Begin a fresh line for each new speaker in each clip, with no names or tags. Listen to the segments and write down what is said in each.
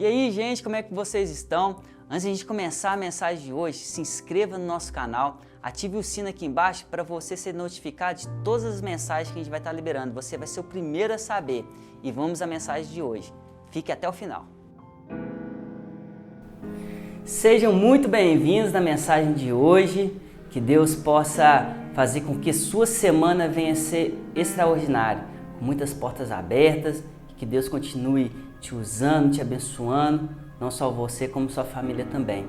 E aí, gente, como é que vocês estão? Antes de a gente começar a mensagem de hoje, se inscreva no nosso canal, ative o sino aqui embaixo para você ser notificado de todas as mensagens que a gente vai estar liberando. Você vai ser o primeiro a saber. E vamos à mensagem de hoje. Fique até o final. Sejam muito bem-vindos na mensagem de hoje. Que Deus possa fazer com que sua semana venha a ser extraordinária, com muitas portas abertas, que Deus continue te usando, te abençoando, não só você, como sua família também.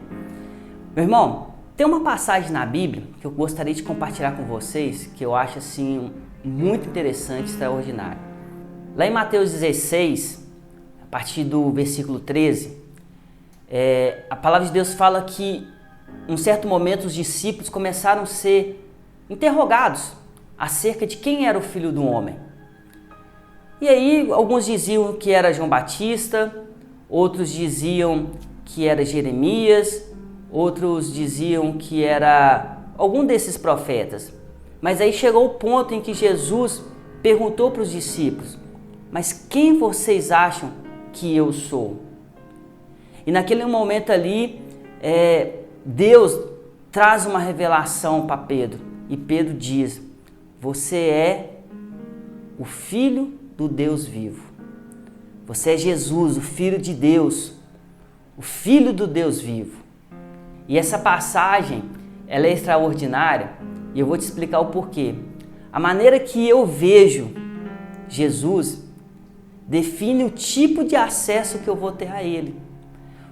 Meu irmão, tem uma passagem na Bíblia que eu gostaria de compartilhar com vocês, que eu acho assim muito interessante, extraordinário. Lá em Mateus 16, a partir do versículo 13, a palavra de Deus fala que em um certo momento os discípulos começaram a ser interrogados acerca de quem era o Filho do Homem. E aí alguns diziam que era João Batista, outros diziam que era Jeremias, outros diziam que era algum desses profetas. Mas aí chegou o ponto em que Jesus perguntou para os discípulos: mas quem vocês acham que eu sou? E naquele momento ali, Deus traz uma revelação para Pedro. E Pedro diz: você é o Filho do Deus vivo. Você é Jesus, o Filho de Deus, o Filho do Deus vivo. E essa passagem, ela é extraordinária e eu vou te explicar o porquê. A maneira que eu vejo Jesus define o tipo de acesso que eu vou ter a Ele.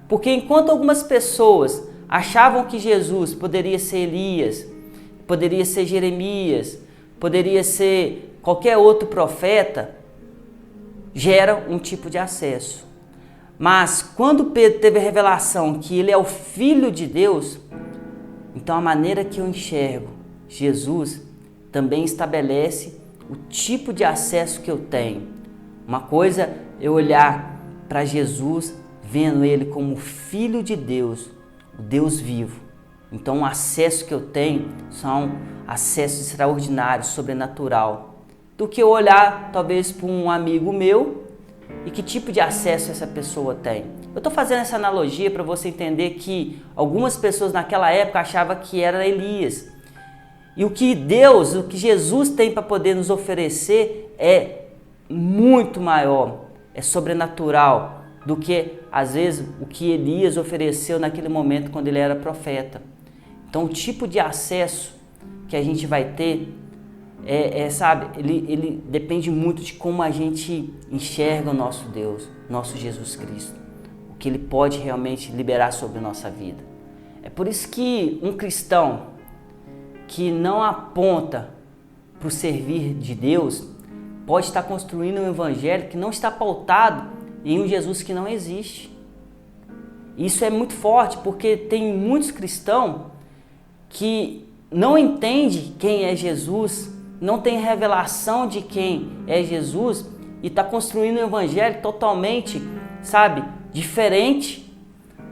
Porque enquanto algumas pessoas achavam que Jesus poderia ser Elias, poderia ser Jeremias, poderia ser qualquer outro profeta, gera um tipo de acesso. Mas quando Pedro teve a revelação que ele é o Filho de Deus, então a maneira que eu enxergo Jesus também estabelece o tipo de acesso que eu tenho. Uma coisa é eu olhar para Jesus vendo ele como Filho de Deus, o Deus vivo. Então o acesso que eu tenho são acessos extraordinários, sobrenatural, do que eu olhar talvez para um amigo meu e que tipo de acesso essa pessoa tem. Eu estou fazendo essa analogia para você entender que algumas pessoas naquela época achavam que era Elias. E o que Deus, o que Jesus tem para poder nos oferecer é muito maior, é sobrenatural do que às vezes o que Elias ofereceu naquele momento quando ele era profeta. Então o tipo de acesso que a gente vai ter ele depende muito de como a gente enxerga o nosso Deus, nosso Jesus Cristo, o que Ele pode realmente liberar sobre a nossa vida. É por isso que um cristão que não aponta para o servir de Deus pode estar construindo um evangelho que não está pautado em um Jesus que não existe. Isso é muito forte porque tem muitos cristãos que não entendem quem é Jesus, não tem revelação de quem é Jesus e está construindo um evangelho totalmente, diferente.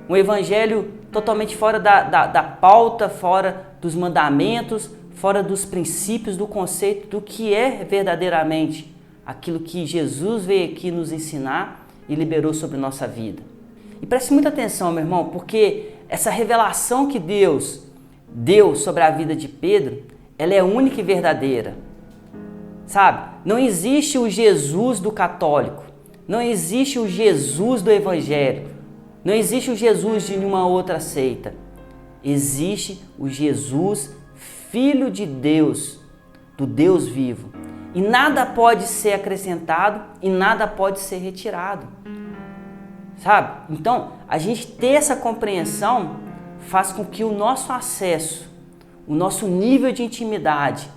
Um evangelho totalmente fora da pauta, fora dos mandamentos, fora dos princípios, do conceito do que é verdadeiramente aquilo que Jesus veio aqui nos ensinar e liberou sobre nossa vida. E preste muita atenção, meu irmão, porque essa revelação que Deus deu sobre a vida de Pedro, ela é única e verdadeira, Não existe o Jesus do católico, não existe o Jesus do evangelho, não existe o Jesus de nenhuma outra seita. Existe o Jesus, Filho de Deus, do Deus vivo. E nada pode ser acrescentado e nada pode ser retirado, Então, a gente ter essa compreensão faz com que o nosso acesso, o nosso nível de intimidade,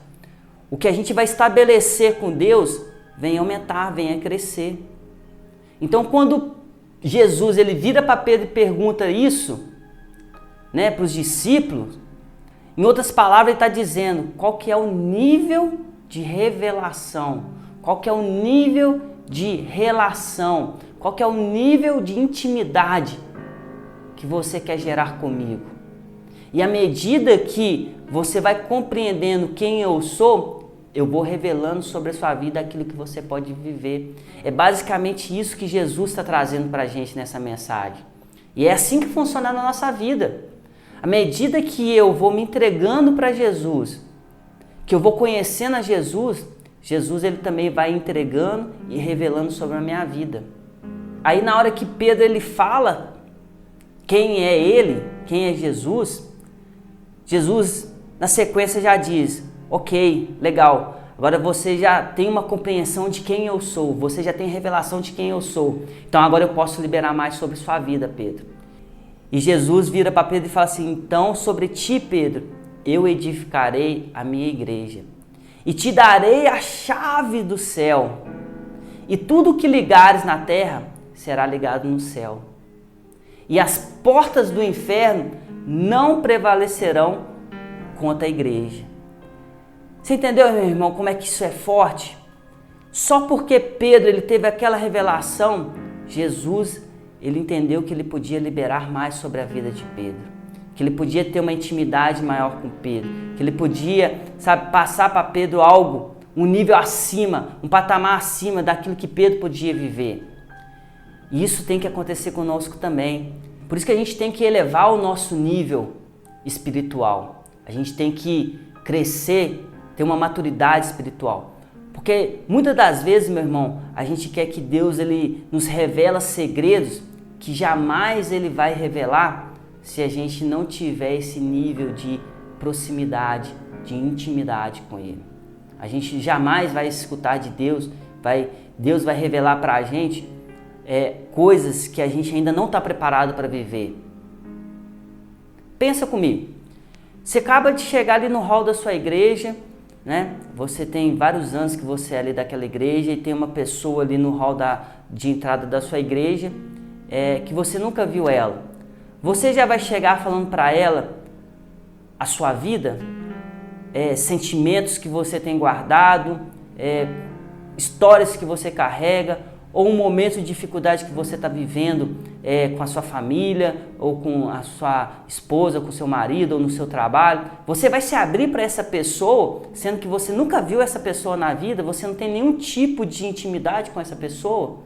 o que a gente vai estabelecer com Deus, venha aumentar, venha crescer. Então, quando Jesus ele vira para Pedro e pergunta isso, para os discípulos, em outras palavras, ele está dizendo qual que é o nível de revelação, qual que é o nível de relação, qual que é o nível de intimidade que você quer gerar comigo. E à medida que você vai compreendendo quem eu sou, eu vou revelando sobre a sua vida aquilo que você pode viver. É basicamente isso que Jesus está trazendo para a gente nessa mensagem. E é assim que funciona na nossa vida. À medida que eu vou me entregando para Jesus, que eu vou conhecendo a Jesus, Jesus ele também vai entregando e revelando sobre a minha vida. Aí na hora que Pedro ele fala quem é ele, quem é Jesus, Jesus na sequência já diz, ok, legal, agora você já tem uma compreensão de quem eu sou, você já tem revelação de quem eu sou, então agora eu posso liberar mais sobre sua vida, Pedro. E Jesus vira para Pedro e fala assim, então sobre ti, Pedro, eu edificarei a minha igreja e te darei a chave do céu, e tudo que ligares na terra será ligado no céu, e as portas do inferno não prevalecerão contra a igreja. Você entendeu, meu irmão, como é que isso é forte? Só porque Pedro ele teve aquela revelação, Jesus ele entendeu que ele podia liberar mais sobre a vida de Pedro, que ele podia ter uma intimidade maior com Pedro, que ele podia, passar para Pedro algo, um nível acima, um patamar acima daquilo que Pedro podia viver. E isso tem que acontecer conosco também. Por isso que a gente tem que elevar o nosso nível espiritual. A gente tem que crescer, ter uma maturidade espiritual. Porque muitas das vezes, meu irmão, a gente quer que Deus ele nos revela segredos que jamais ele vai revelar se a gente não tiver esse nível de proximidade, de intimidade com ele. A gente jamais vai escutar de Deus, Deus vai revelar para a gente coisas que a gente ainda não está preparado para viver. Pensa comigo, você acaba de chegar ali no hall da sua igreja, né? Você tem vários anos que você é ali daquela igreja e tem uma pessoa ali no hall de entrada da sua igreja que você nunca viu ela. Você já vai chegar falando para ela a sua vida, sentimentos que você tem guardado, histórias que você carrega, ou um momento de dificuldade que você está vivendo com a sua família, ou com a sua esposa, com o seu marido, ou no seu trabalho. Você vai se abrir para essa pessoa, sendo que você nunca viu essa pessoa na vida, você não tem nenhum tipo de intimidade com essa pessoa?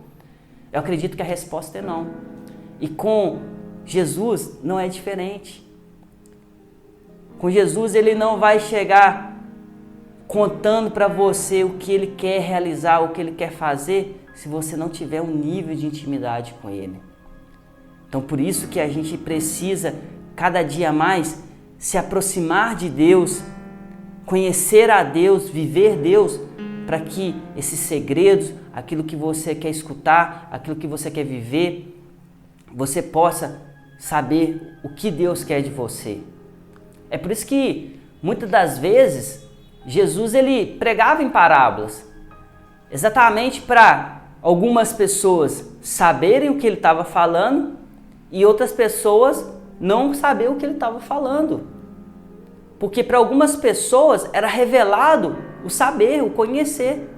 Eu acredito que a resposta é não. E com Jesus não é diferente. Com Jesus ele não vai chegar contando para você o que ele quer realizar, o que ele quer fazer, se você não tiver um nível de intimidade com ele. Então por isso que a gente precisa cada dia mais se aproximar de Deus, conhecer a Deus, viver Deus, para que esses segredos, aquilo que você quer escutar, aquilo que você quer viver, você possa saber o que Deus quer de você. É por isso que muitas das vezes Jesus ele pregava em parábolas, exatamente para algumas pessoas saberem o que ele estava falando e outras pessoas não saber o que ele estava falando. Porque para algumas pessoas era revelado o saber, o conhecer,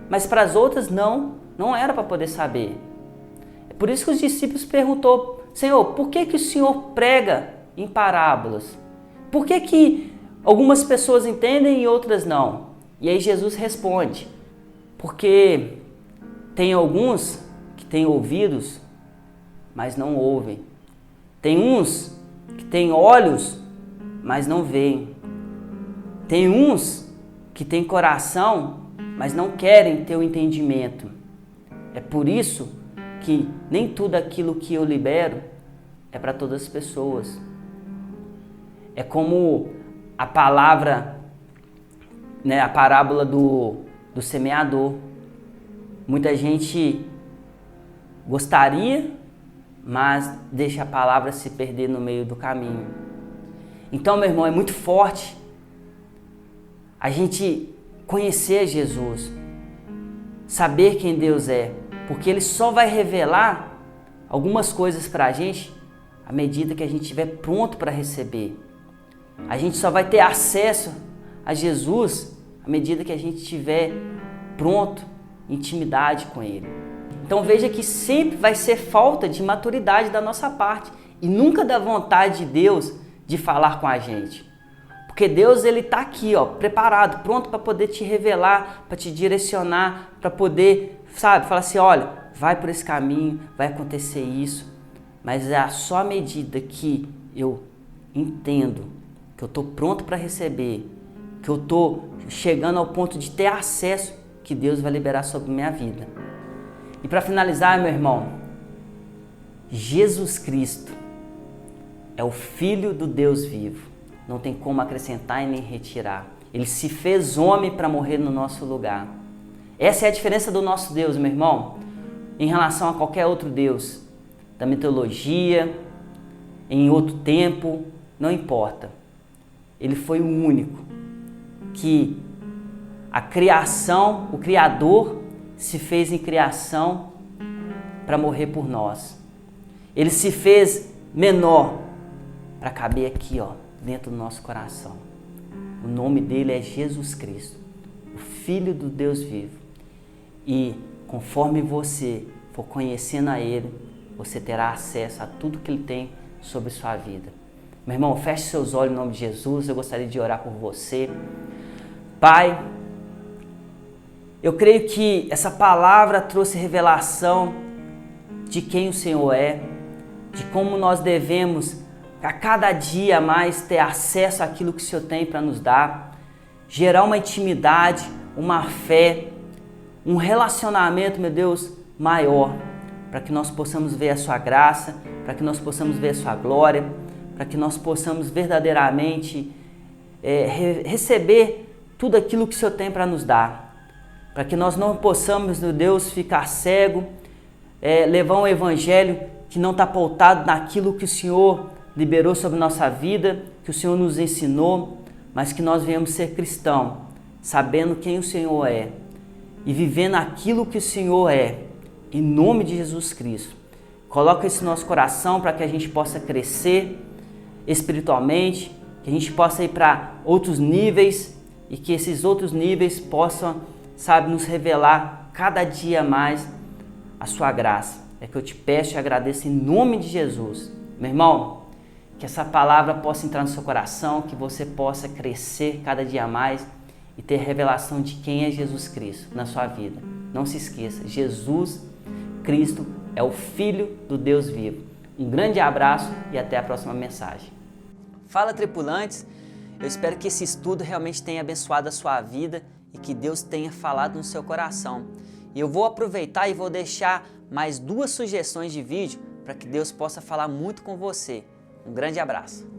mas para as outras não era para poder saber. É por isso que os discípulos perguntou: Senhor, por que o Senhor prega em parábolas? Por que algumas pessoas entendem e outras não? E aí Jesus responde: porque tem alguns que têm ouvidos, mas não ouvem. Tem uns que têm olhos, mas não veem. Tem uns que têm coração, mas não querem ter o entendimento. É por isso que nem tudo aquilo que eu libero é para todas as pessoas. É como a palavra, a parábola do semeador. Muita gente gostaria, mas deixa a palavra se perder no meio do caminho. Então, meu irmão, é muito forte a gente conhecer Jesus, saber quem Deus é, porque Ele só vai revelar algumas coisas para a gente à medida que a gente estiver pronto para receber. A gente só vai ter acesso a Jesus à medida que a gente estiver pronto, intimidade com Ele. Então veja que sempre vai ser falta de maturidade da nossa parte e nunca da vontade de Deus de falar com a gente. Porque Deus, ele está aqui, ó, preparado, pronto para poder te revelar, para te direcionar, para poder, sabe, falar assim, olha, vai por esse caminho, vai acontecer isso. Mas é só à medida que eu entendo que eu estou pronto para receber, que eu estou chegando ao ponto de ter acesso, que Deus vai liberar sobre minha vida. E para finalizar, meu irmão, Jesus Cristo é o Filho do Deus vivo. Não tem como acrescentar e nem retirar. Ele se fez homem para morrer no nosso lugar. Essa é a diferença do nosso Deus, meu irmão, em relação a qualquer outro Deus, da mitologia, em outro tempo, não importa. Ele foi o único que a criação, o Criador, se fez em criação para morrer por nós. Ele se fez menor para caber aqui, ó, dentro do nosso coração. O nome dele é Jesus Cristo, o Filho do Deus vivo. E conforme você for conhecendo a Ele, você terá acesso a tudo que Ele tem sobre sua vida. Meu irmão, feche seus olhos em nome de Jesus. Eu gostaria de orar por você. Pai, eu creio que essa palavra trouxe revelação de quem o Senhor é, de como nós devemos a cada dia mais ter acesso àquilo que o Senhor tem para nos dar, gerar uma intimidade, uma fé, um relacionamento, meu Deus, maior, para que nós possamos ver a sua graça, para que nós possamos ver a sua glória, para que nós possamos verdadeiramente receber tudo aquilo que o Senhor tem para nos dar, para que nós não possamos, meu Deus, ficar cego, levar um evangelho que não está pautado naquilo que o Senhor liberou sobre nossa vida, que o Senhor nos ensinou, mas que nós venhamos ser cristão, sabendo quem o Senhor é e vivendo aquilo que o Senhor é, em nome de Jesus Cristo. Coloca isso no nosso coração para que a gente possa crescer espiritualmente, que a gente possa ir para outros níveis e que esses outros níveis possam, sabe, nos revelar cada dia mais a sua graça. É que eu te peço e agradeço em nome de Jesus. Meu irmão, que essa palavra possa entrar no seu coração, que você possa crescer cada dia mais e ter revelação de quem é Jesus Cristo na sua vida. Não se esqueça, Jesus Cristo é o Filho do Deus vivo. Um grande abraço e até a próxima mensagem. Fala, tripulantes! Eu espero que esse estudo realmente tenha abençoado a sua vida e que Deus tenha falado no seu coração. E eu vou aproveitar e vou deixar mais 2 sugestões de vídeo para que Deus possa falar muito com você. Um grande abraço!